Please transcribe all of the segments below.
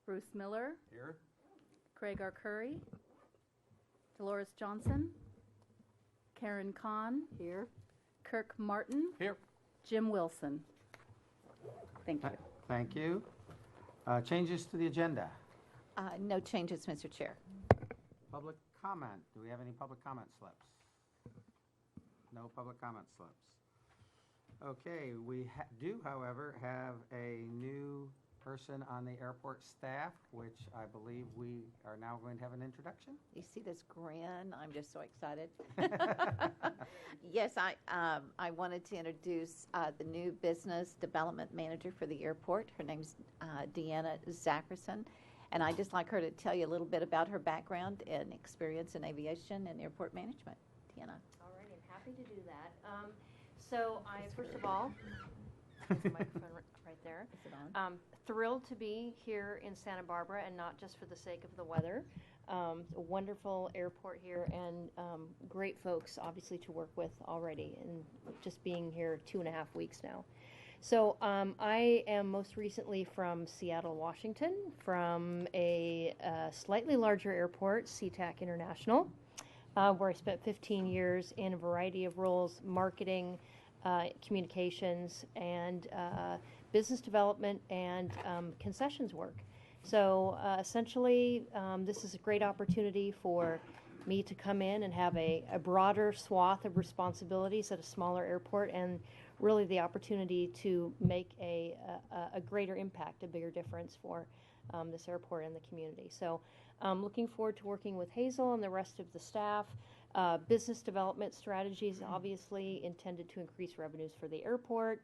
Bruce Miller, Here. Craig R. Curry, Dolores Johnson, Karen Kahn, Here. Kirk Martin, Here. Jim Wilson. Thank you. Thank you. Changes to the agenda. No changes, Mr. Chair. Public comment. Do we have any public comment slips? No public comment slips. Okay, we do, however, have a new person on the airport staff, which I believe we are now going to have an introduction. You see this grin? I'm just so excited. Yes, I wanted to introduce the new business development manager for the airport. Her name's Deanna Zackerson, and I'd just like her to tell you a little bit about her background and experience in aviation and airport management. Deanna. All right, I'm happy to do that. So I, first of all, there's the microphone right there. Is it on? Thrilled to be here in Santa Barbara, and not just for the sake of the weather. A wonderful airport here, and great folks, obviously, to work with already, and just being here 2.5 weeks now. So I am most recently from Seattle, Washington, from a slightly larger airport, SeaTac International, where I spent 15 years in a variety of roles: marketing, communications, and business development, and concessions work. So essentially, this is a great opportunity for me to come in and have a broader swath of responsibilities at a smaller airport, and really the opportunity to make a greater impact, a bigger difference for this airport and the community. So I'm looking forward to working with Hazel and the rest of the staff. Business development strategies obviously intended to increase revenues for the airport,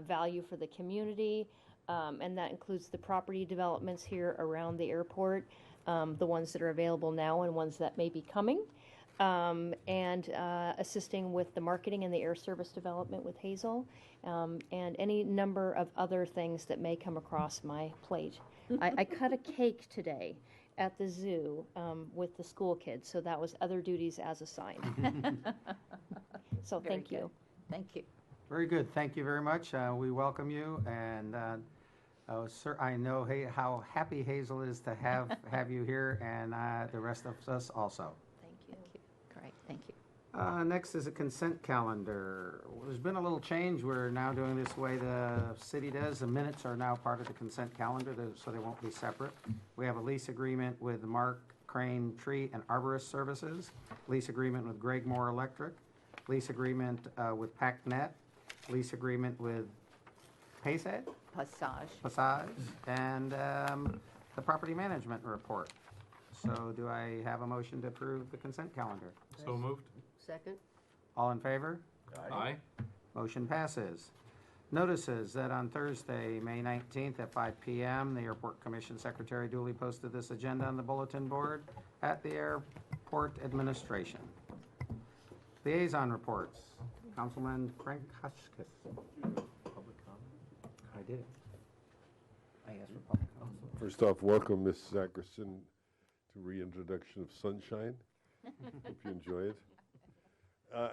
value for the community, and that includes the property developments here around the airport, the ones that are available now and ones that may be coming, and assisting with the marketing and the air service development with Hazel, and any number of other things that may come across my plate. I cut a cake today at the zoo with the school kids, so that was other duties as assigned. So Very thank you. good. Thank you. Very good. Thank you very much. We welcome you, and sir, I know how happy Hazel is to have you here, and the rest of us also. Thank you. Thank you. Great. Thank you. Next is a consent calendar. There's been a little change. We're now doing this the way the city does. The minutes are now part of the consent calendar, so they won't be separate. We have a lease agreement with Mark Crane Tree and Arborist Services, lease agreement with Greg Moore Electric, lease agreement with PacNet, lease agreement with Paysad, Passage, and the property management report. So do I have a motion to approve the consent calendar? So moved. Second. All in favor? Aye. Motion passes. Notices that on Thursday, May 19th at 5 p.m., the Airport Commission Secretary duly posted this agenda on the bulletin board at the Airport Administration. Liaison reports. Councilman Frank Hotchkiss. Public comment? I did. I asked for public comment. First off, welcome, Ms. Zackerson, to reintroduction of Sunshine. Hope you enjoy it.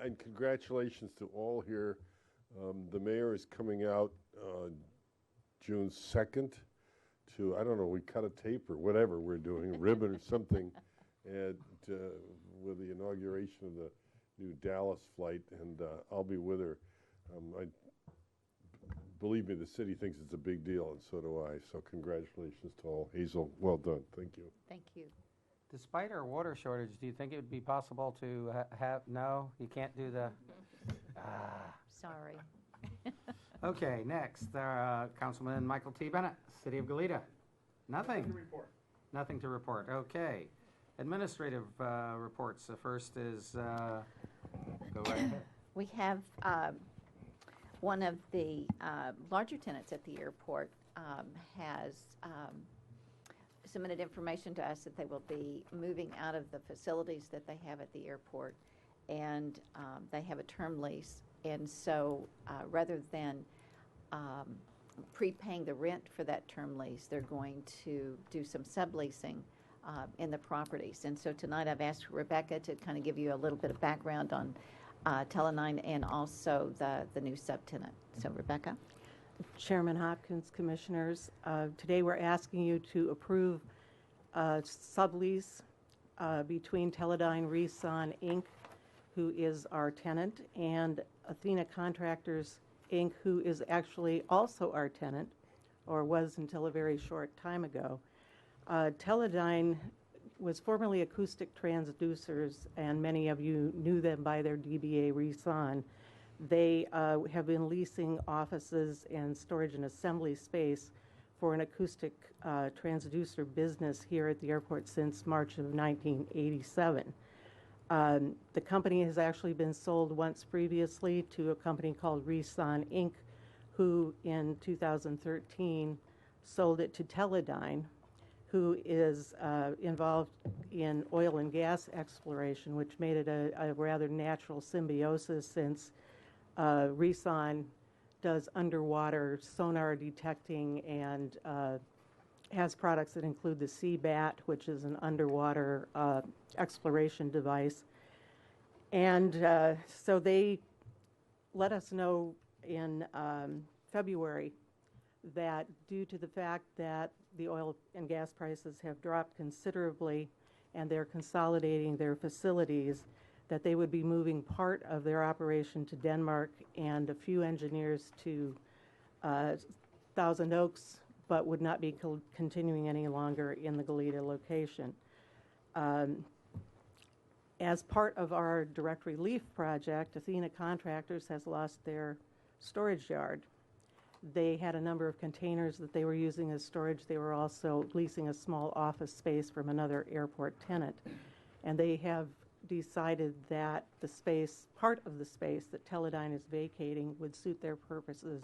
And congratulations to all here. The mayor is coming out June 2nd to, I don't know, we cut a tape or whatever we're doing, a ribbon or something, and with the inauguration of the new Dallas flight, and I'll be with her. Believe me, the city thinks it's a big deal, and so do I. So congratulations to all. Hazel, well done. Thank you. Thank you. Despite our water shortage, do you think it would be possible to have, no, you can't do the, Sorry. Okay, next, Councilman Michael T. Bennett, City of Goleta. Nothing? To report. Nothing to report, okay. Administrative reports, the first is, go right ahead. We have one of the larger tenants at the airport has submitted information to us that they will be moving out of the facilities that they have at the airport, and they have a term lease. And so rather than prepaying the rent for that term lease, they're going to do some subleasing in the properties. And so tonight I've asked Rebecca to kind of give you a little bit of background on Tele9 and also the new subtenant. So Rebecca? Chairman Hopkins, Commissioners. Today, we're asking you to approve a sublease between Teledyne Reson, Inc., who is our tenant, and Athena Contractors, Inc., who is actually also our tenant, or was until a very short time ago. Teledyne was formerly Acoustic Transducers, and many of you knew them by their DBA Reson. They have been leasing offices and storage and assembly space for an acoustic transducer business here at the airport since March of 1987. The company has actually been sold once previously to a company called Reson Inc., who in 2013 sold it to Teledyne, who is involved in oil and gas exploration, which made it a rather natural symbiosis since Reson does underwater sonar detecting and has products that include the CBAT, which is an underwater exploration device. And so they let us know in February that due to the fact that the oil and gas prices have dropped considerably and they're consolidating their facilities, that they would be moving part of their operation to Denmark and a few engineers to Thousand Oaks, but would not be continuing any longer in the Goleta location. As part of our direct relief project, Athena Contractors has lost their storage yard. They had a number of containers that they were using as storage. They were also leasing a small office space from another airport tenant. And they have decided that the space, part of the space that Teledyne is vacating, would suit their purposes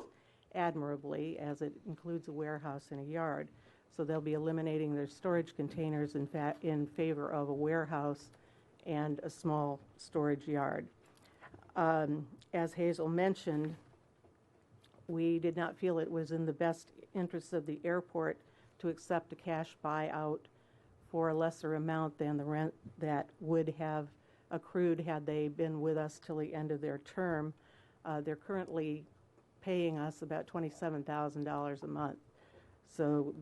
admirably, as it includes a warehouse and a yard. So they'll be eliminating their storage containers in favor of a warehouse and a small storage yard. As Hazel mentioned, we did not feel it was in the best interest of the airport to accept a cash buyout for a lesser amount than the rent that would have accrued had they been with us till the end of their term. They're currently paying us about $27,000 a month. So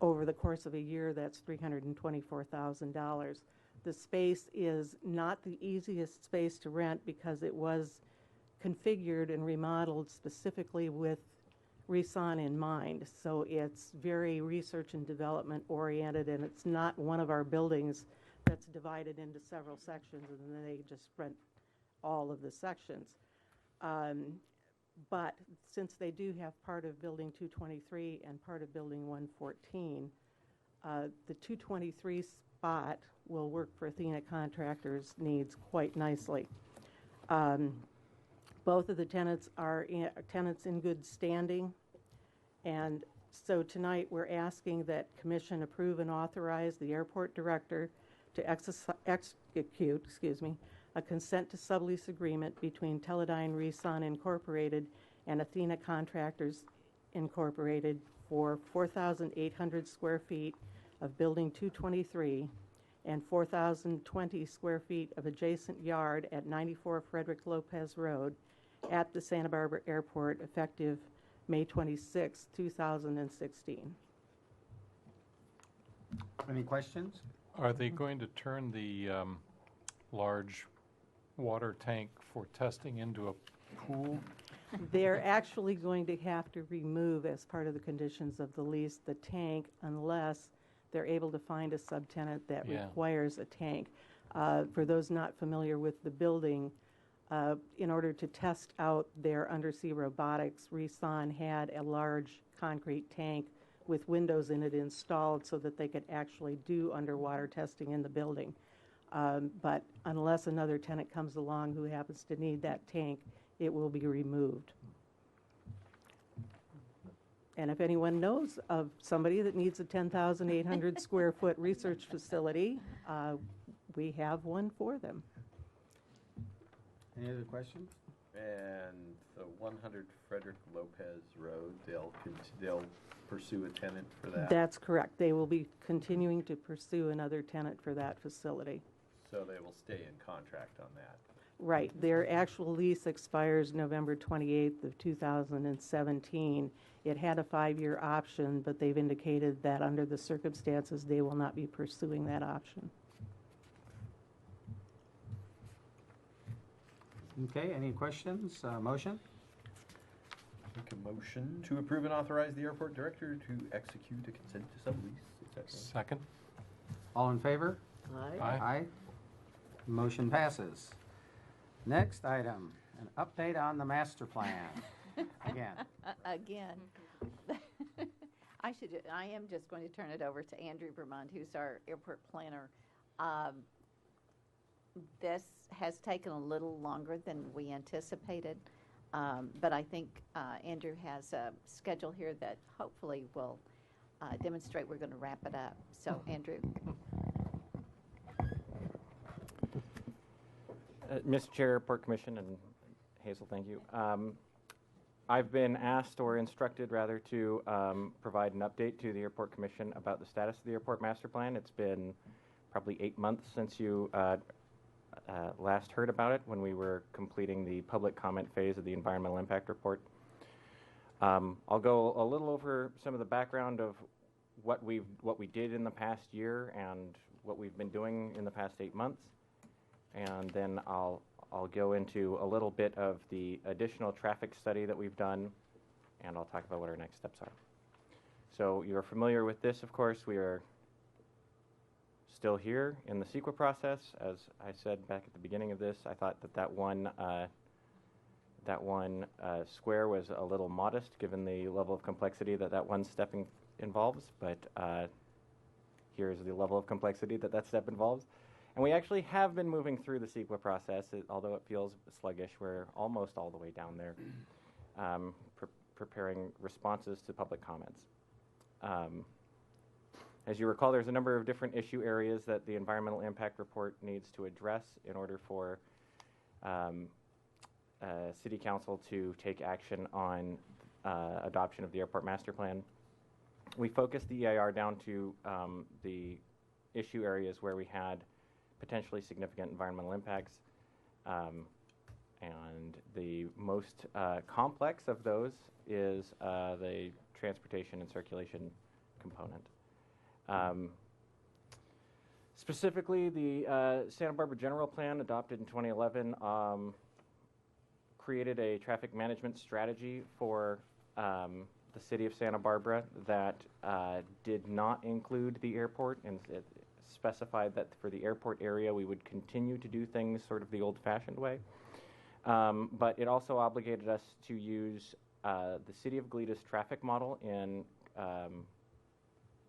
over the course of a year, that's $324,000. The space is not the easiest space to rent because it was configured and remodeled specifically with Reson in mind. So it's very research and development oriented, and it's not one of our buildings that's divided into several sections and then they just rent all of the sections. But since they do have part of Building 223 and part of Building 114, the 223 spot will work for Athena Contractors' needs quite nicely. Both of the tenants are tenants in good standing, and so tonight we're asking that Commission approve and authorize the airport director to execute a consent to sublease agreement between Teledyne Reson Incorporated and Athena Contractors Incorporated for 4,800 square feet of Building 223 and 4,020 square feet of adjacent yard at 94 Frederick Lopez Road at the Santa Barbara Airport, effective May 26, 2016. Any questions? Are they going to turn the large water tank for testing into a pool? They're actually going to have to remove, as part of the conditions of the lease, the tank unless they're able to find a subtenant that requires a tank. For those not familiar with the building, in order to test out their undersea robotics, Reson had a large concrete tank with windows in it installed so that they could actually do underwater testing in the building. But unless another tenant comes along who happens to need that tank, it will be removed. And if anyone knows of somebody that needs a 10,800 square foot research facility, we have one for them. Any other questions? And the 100 Frederick Lopez Road, they'll pursue a tenant for that? That's correct. They will be continuing to pursue another tenant for that facility. So they will stay in contract on that? Right. Their actual lease expires November 28th of 2017. It had a 5-year option, but they've indicated that under the circumstances, they will not be pursuing that option. Okay, any questions? Motion? Make a motion to approve and authorize the airport director to execute a consent to sublease, etc. Second? All in favor? Aye. Aye. Motion passes. Next item, an update on the master plan. Again, Again, I am just going to turn it over to Andrew Vermont, who's our airport planner. This has taken a little longer than we anticipated, but I think Andrew has a schedule here that hopefully will demonstrate we're going to wrap it up. So, Andrew. Mr. Chair, Airport Commission, and Hazel, thank you. I've been asked, or instructed rather, to provide an update to the Airport Commission about the status of the Airport Master Plan. It's been probably 8 months since you last heard about it, when we were completing the public comment phase of the Environmental Impact Report. I'll go a little over some of the background of what we did in the past year and what we've been doing in the past 8 months. And then I'll go into a little bit of the additional traffic study that we've done, and I'll talk about what our next steps are. So you're familiar with this, of course. We are still here in the CEQA process. As I said back at the beginning of this, I thought that one square was a little modest given the level of complexity that one step involves, but here's the level of complexity that step involves. And we actually have been moving through the CEQA process, although it feels sluggish. We're almost all the way down there, preparing responses to public comments. As you recall, there's a number of different issue areas that the Environmental Impact Report needs to address in order for City Council to take action on adoption of the Airport Master Plan. We focused the EIR down to the issue areas where we had potentially significant environmental impacts, and the most complex of those is the transportation and circulation component. Specifically, the Santa Barbara General Plan, adopted in 2011, created a traffic management strategy for the city of Santa Barbara that did not include the airport, and it specified that for the airport area we would continue to do things sort of the old-fashioned way. But it also obligated us to use the City of Galida's traffic model in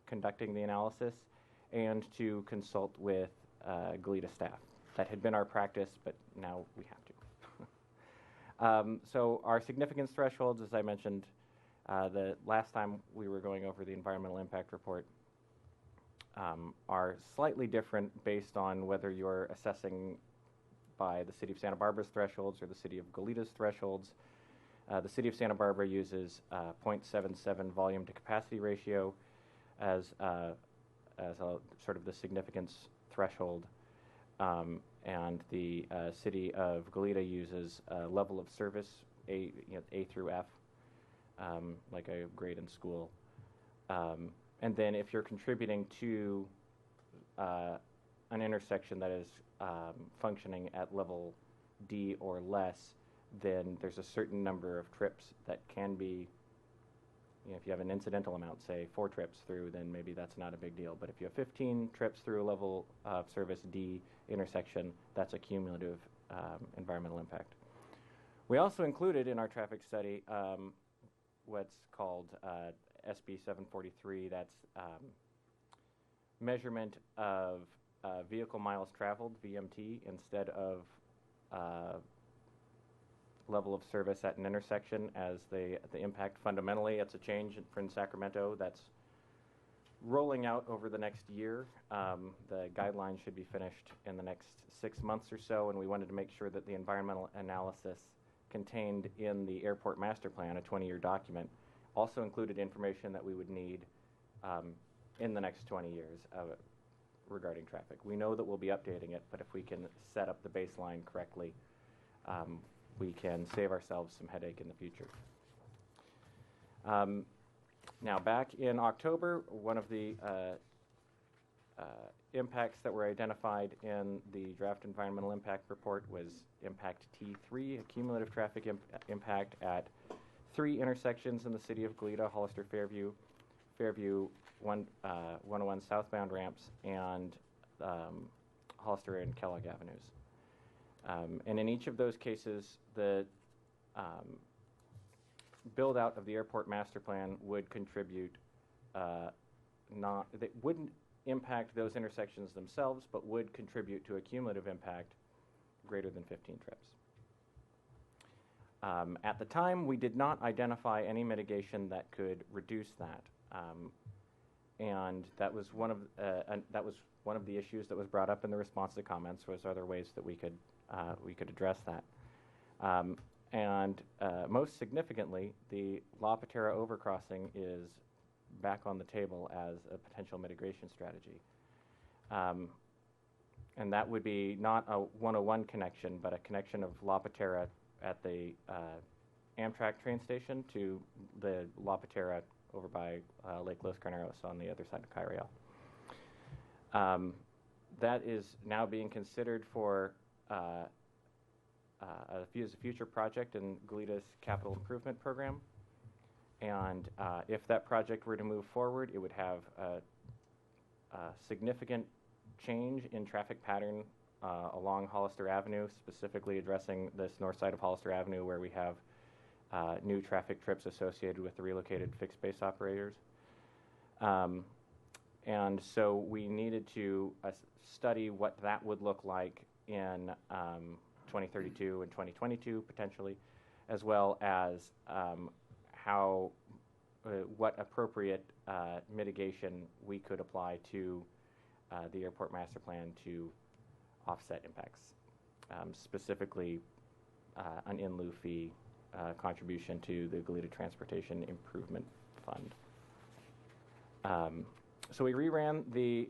conducting the analysis, and to consult with Galida staff. That had been our practice, but now we have to. So our significance thresholds, as I mentioned, the last time we were going over the Environmental Impact Report, are slightly different based on whether you're assessing by the City of Santa Barbara's thresholds or the City of Galida's thresholds. The City of Santa Barbara uses 0.77 volume to capacity ratio as a sort of the significance threshold, and the City of Galida uses level of service, A through F, like a grade in school. And then if you're contributing to an intersection that is functioning at level D or less, then there's a certain number of trips that can be, if you have an incidental amount, say 4 trips through, then maybe that's not a big deal. But if you have 15 trips through a level of service D intersection, that's a cumulative environmental impact. We also included in our traffic study what's called SB 743, that's measurement of vehicle miles traveled, VMT, instead of level of service at an intersection as the impact. Fundamentally, it's a change in Sacramento that's rolling out over the next year. The guidelines should be finished in the next 6 months or so, and we wanted to make sure that the environmental analysis contained in the Airport Master Plan, a 20-year document, also included information that we would need in the next 20 years regarding traffic. We know that we'll be updating it, but if we can set up the baseline correctly, we can save ourselves some headache in the future. Now, back in October, one of the impacts that were identified in the draft environmental impact report was impact T3, a cumulative traffic impact at 3 intersections in the city of Goleta: Hollister, Fairview, 101 southbound ramps, and Hollister and Kellogg Avenues. And in each of those cases, the build out of the airport master plan would contribute, they wouldn't impact those intersections themselves, but would contribute to a cumulative impact greater than 15 trips. At the time, we did not identify any mitigation that could reduce that. And that was one of the issues that was brought up in the response to comments, was other ways that we could address that. And most significantly, the La Patera overcrossing is back on the table as a potential mitigation strategy. And that would be not a 101 connection, but a connection of La Patera at the Amtrak train station to the La Patera over by Lake Los Carneros on the other side of Kyriel. That is now being considered for as a future project in Goleta's capital improvement program. And if that project were to move forward, it would have a significant change in traffic pattern along Hollister Avenue, specifically addressing this north side of Hollister Avenue where we have new traffic trips associated with the relocated fixed base operators. And so we needed to study what that would look like in 2032 and 2022 potentially, as well as what appropriate mitigation we could apply to the airport master plan to offset impacts, specifically an in lieu fee contribution to the Goleta Transportation Improvement Fund. So we reran the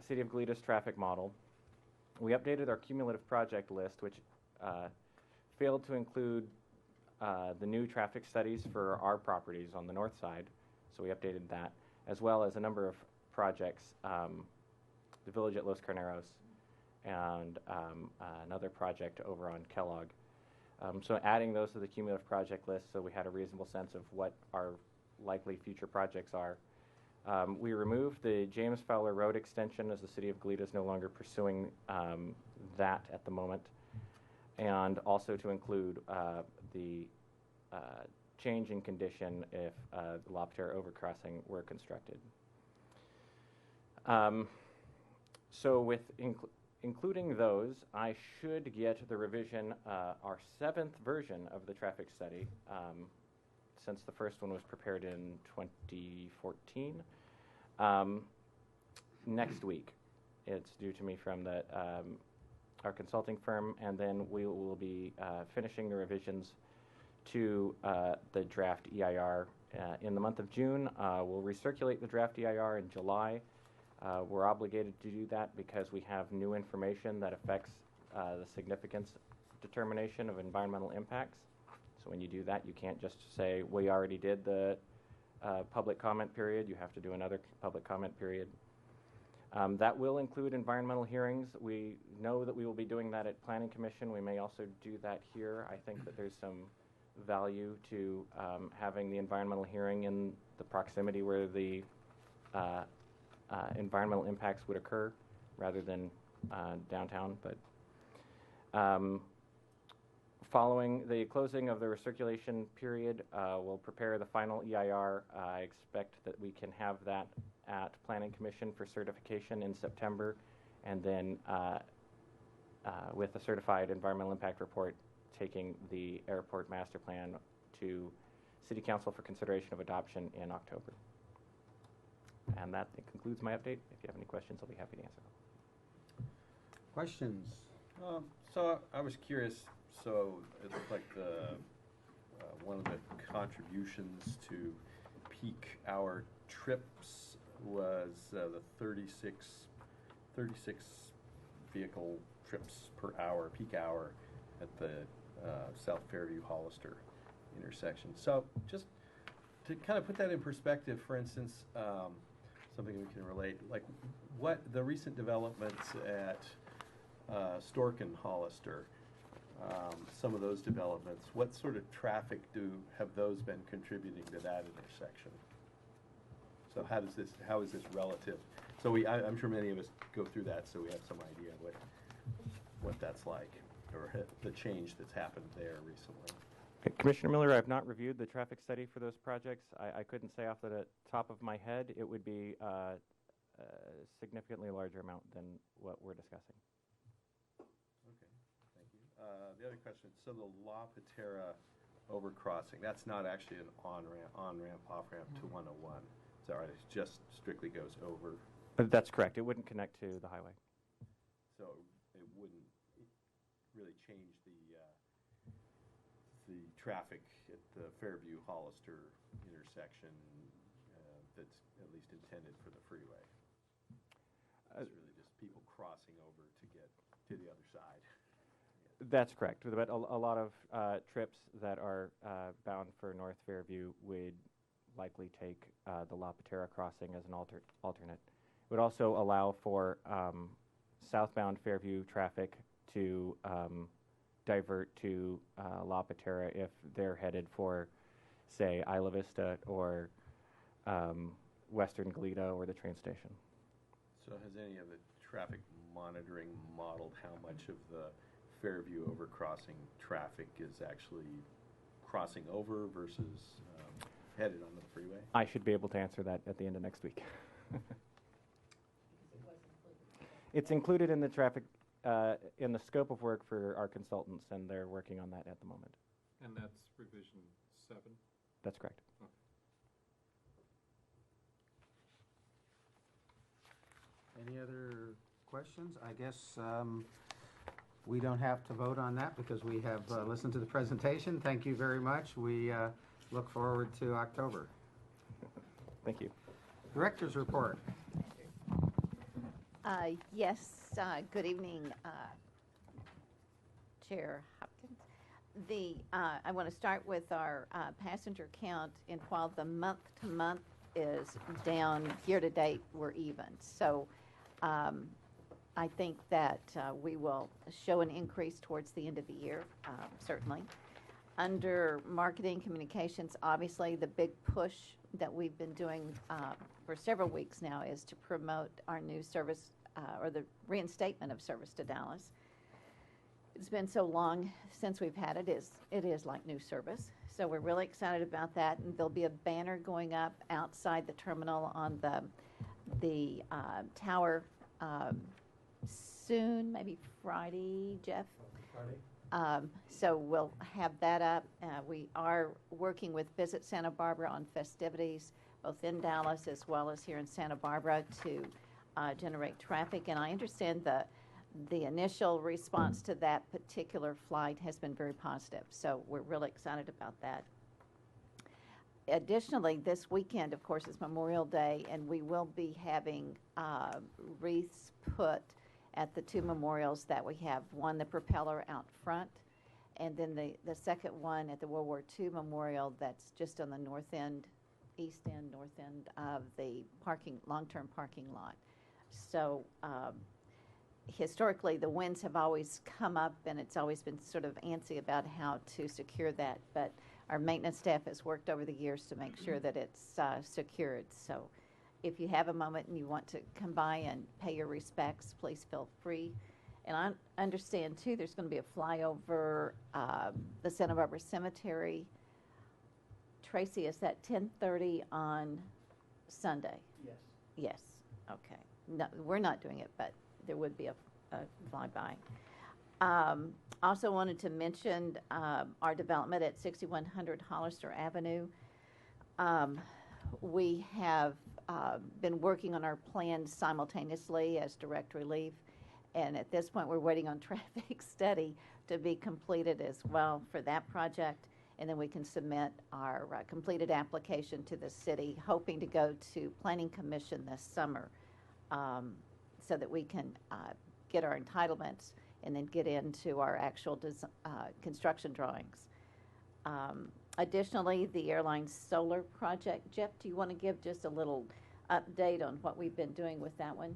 City of Goleta's traffic model. We updated our cumulative project list, which failed to include the new traffic studies for our properties on the north side, so we updated that, as well as a number of projects, the village at Los Carneros, and another project over on Kellogg. So adding those to the cumulative project list so we had a reasonable sense of what our likely future projects are. We removed the James Fowler Road extension, as the City of Goleta is no longer pursuing that at the moment, and also to include the change in condition if the La Patera overcrossing were constructed. So with including those, I should get the revision, our 7th version of the traffic study, since the first one was prepared in 2014, next week. It's due to me from our consulting firm, and then we will be finishing the revisions to the draft EIR in the month of June. We'll recirculate the draft EIR in July. We're obligated to do that because we have new information that affects the significance determination of environmental impacts. So when you do that, you can't just say, we already did the public comment period. You have to do another public comment period. That will include environmental hearings. We know that we will be doing that at Planning Commission. We may also do that here. I think that there's some value to having the environmental hearing in the proximity where the environmental impacts would occur rather than downtown. But following the closing of the recirculation period, we'll prepare the final EIR. I expect that we can have that at Planning Commission for certification in September, and then with a certified environmental impact report, taking the airport master plan to City Council for consideration of adoption in October. And that concludes my update. If you have any questions, I'll be happy to answer them. Questions? So I was curious, so it looked like one of the contributions to peak hour trips was the 36 vehicle trips per hour, peak hour at the South Fairview Hollister intersection. So just to kind of put that in perspective, for instance, something we can relate, like what the recent developments at Stork and Hollister, some of those developments, what sort of traffic have those been contributing to that intersection? So how is this relative? So I'm sure many of us go through that, so we have some idea what that's like, or the change that's happened there recently. Commissioner Miller, I've not reviewed the traffic study for those projects. I couldn't say off the top of my head. It would be a significantly larger amount than what we're discussing. Okay, thank you. The other question, so the La Patera overcrossing, that's not actually an on-ramp, off-ramp to 101. Is that right? It just strictly goes over? That's correct. It wouldn't connect to the highway. So it wouldn't really change the traffic at the Fairview Hollister intersection that's at least intended for the freeway. It's really just people crossing over to get to the other side. That's correct. But a lot of trips that are bound for North Fairview would likely take the La Patera crossing as an alternate. It would also allow for southbound Fairview traffic to divert to La Patera if they're headed for, say, Isla Vista or Western Goleta or the train station. So has any of the traffic monitoring modeled how much of the Fairview overcrossing traffic is actually crossing over versus headed on the freeway? I should be able to answer that at the end of next week. It's included in the traffic, in the scope of work for our consultants, and they're working on that at the moment. And that's revision 7? That's correct. Any other questions? I guess we don't have to vote on that because we have listened to the presentation. Thank you very much. We look forward to October. Thank you. Director's report. Yes, good evening, Chair Hopkins. I want to start with our passenger count, and while the month-to-month is down, year-to-date we're even. So I think that we will show an increase towards the end of the year, certainly. Under marketing communications, obviously the big push that we've been doing for several weeks now is to promote our new service or the reinstatement of Service to Dallas. It's been so long since we've had it. It is like new service. So we're really excited about that. And there'll be a banner going up outside the terminal on the tower soon, maybe Friday, Jeff? Friday. So we'll have that up. We are working with Visit Santa Barbara on festivities, both in Dallas as well as here in Santa Barbara, to generate traffic. And I understand the initial response to that particular flight has been very positive. So we're really excited about that. Additionally, this weekend, of course, is Memorial Day, and we will be having wreaths put at the two memorials that we have. One, the propeller out front, and then the second one at the World War II memorial that's just on the north end, north end of the long-term parking lot. So historically, the winds have always come up, and it's always been sort of antsy about how to secure that. But our maintenance staff has worked over the years to make sure that it's secured. So if you have a moment and you want to come by and pay your respects, please feel free. And I understand, too, there's going to be a flyover the Santa Barbara Cemetery. Tracy, is that 10:30 on Sunday? Yes. Yes, okay. No, we're not doing it, but there would be a flyby. Also wanted to mention our development at 6100 Hollister Avenue. We have been working on our plans simultaneously as direct relief, and at this point we're waiting on traffic study to be completed as well for that project, and then we can submit our completed application to the city, hoping to go to Planning Commission this summer so that we can get our entitlements and then get into our actual construction drawings. Additionally, the airline's solar project. Jeff, do you want to give just a little update on what we've been doing with that one?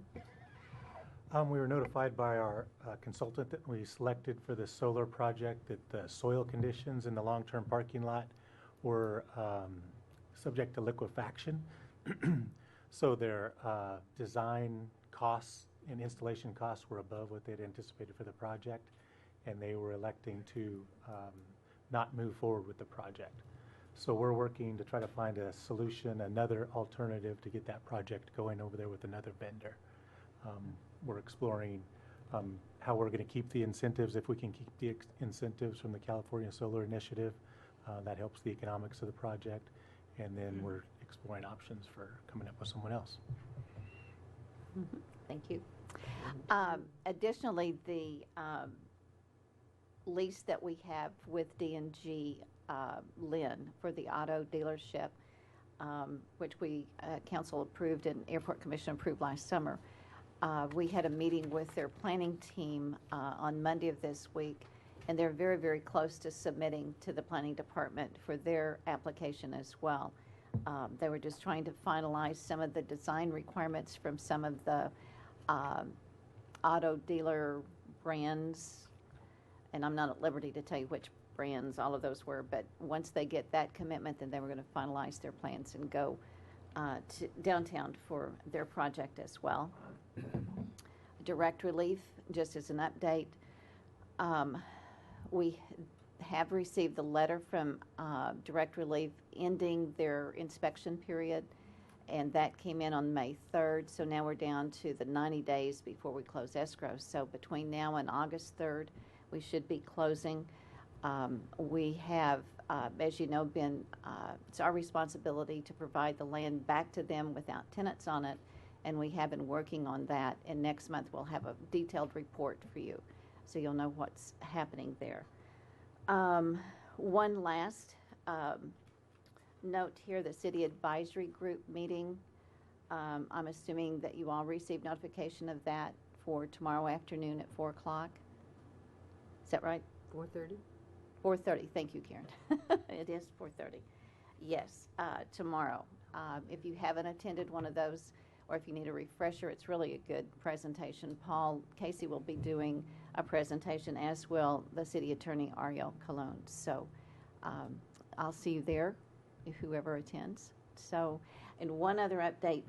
We were notified by our consultant that we selected for the solar project that the soil conditions in the long-term parking lot were subject to liquefaction. So their design costs and installation costs were above what they'd anticipated for the project, and they were electing to not move forward with the project. So we're working to try to find a solution, another alternative to get that project going over there with another vendor. We're exploring how we're going to keep the incentives, if we can keep the incentives from the California Solar Initiative. That helps the economics of the project. And then we're exploring options for coming up with someone else. Thank you. Additionally, the lease that we have with D&G Lynn for the auto dealership, which we council approved and Airport Commission approved last summer. We had a meeting with their planning team on Monday of this week, and they're very, very close to submitting to the planning department for their application as well. They were just trying to finalize some of the design requirements from some of the auto dealer brands, and I'm not at liberty to tell you which brands all of those were, but once they get that commitment, then they were going to finalize their plans and go to downtown for their project as well. Direct relief, just as an update, we have received the letter from Direct Relief ending their inspection period, and that came in on May 3rd. So now we're down to the 90 days before we close escrow. So between now and August 3rd, we should be closing. We have, as you know, it's our responsibility to provide the land back to them without tenants on it, and we have been working on that, and next month we'll have a detailed report for you, so you'll know what's happening there. One last note here, the City Advisory Group meeting. I'm assuming that you all received notification of that for tomorrow afternoon at 4 o'clock. Is that right? 4:30? 4:30, thank you, Karen. It is 4:30. Yes, tomorrow. If you haven't attended one of those, or if you need a refresher, it's really a good presentation. Paul Casey will be doing a presentation, as will the City Attorney Ariel Colon. So I'll see you there, if whoever attends. So, and one other update,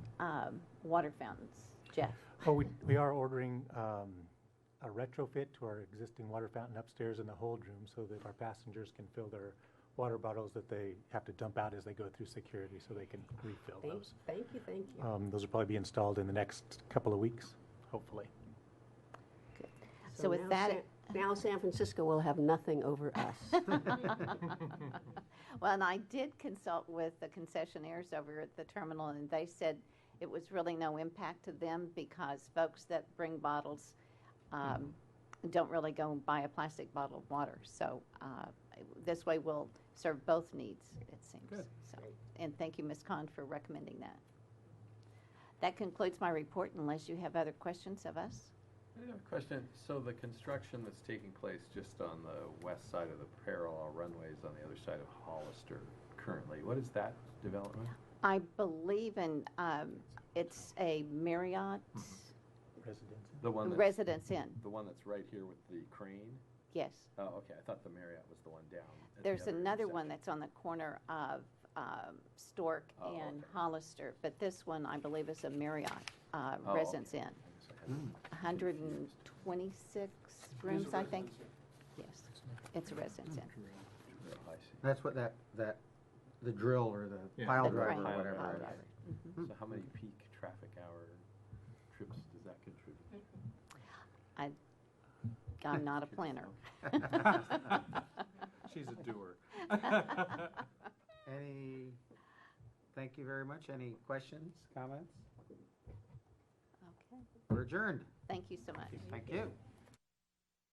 water fountains. Jeff. Oh, we are ordering a retrofit to our existing water fountain upstairs in the hold room so that our passengers can fill their water bottles that they have to dump out as they go through security, so they can refill those. Thank you. Those will probably be installed in the next couple of weeks, hopefully. Good. So with now that, now San Francisco will have nothing over us. well, and I did consult with the concessionaires over at the terminal, and they said it was really no impact to them because folks that bring bottles don't really go and buy a plastic bottle of water. So this way we'll serve both needs, it seems. Good. So, and thank you, Ms. Kahn, for recommending that. That concludes my report, unless you have other questions of us. I have a question. So the construction that's taking place just on the west side of the parallel runways on the other side of Hollister currently, what is that development? I believe it's a Marriott The one that's, Residence Inn. the one that's right here with the crane? Yes. Oh, okay. I thought the Marriott was the one down. at the There's other another one intersection. that's on the corner of Stork Oh, and okay. Hollister, but this one, I believe, is a Marriott Oh, Residence okay. Inn. I guess I had- 126 rooms, I think. Yes, it's a Residence Inn. Oh, I see. That's what the drill or the pile The driver crane, or whatever pile it is. driver. So how many peak traffic hour trips does that contribute? I'm not a planner. She's a doer. Thank you very much. Any questions, comments? Okay, We're adjourned. thank you so much. Thank you.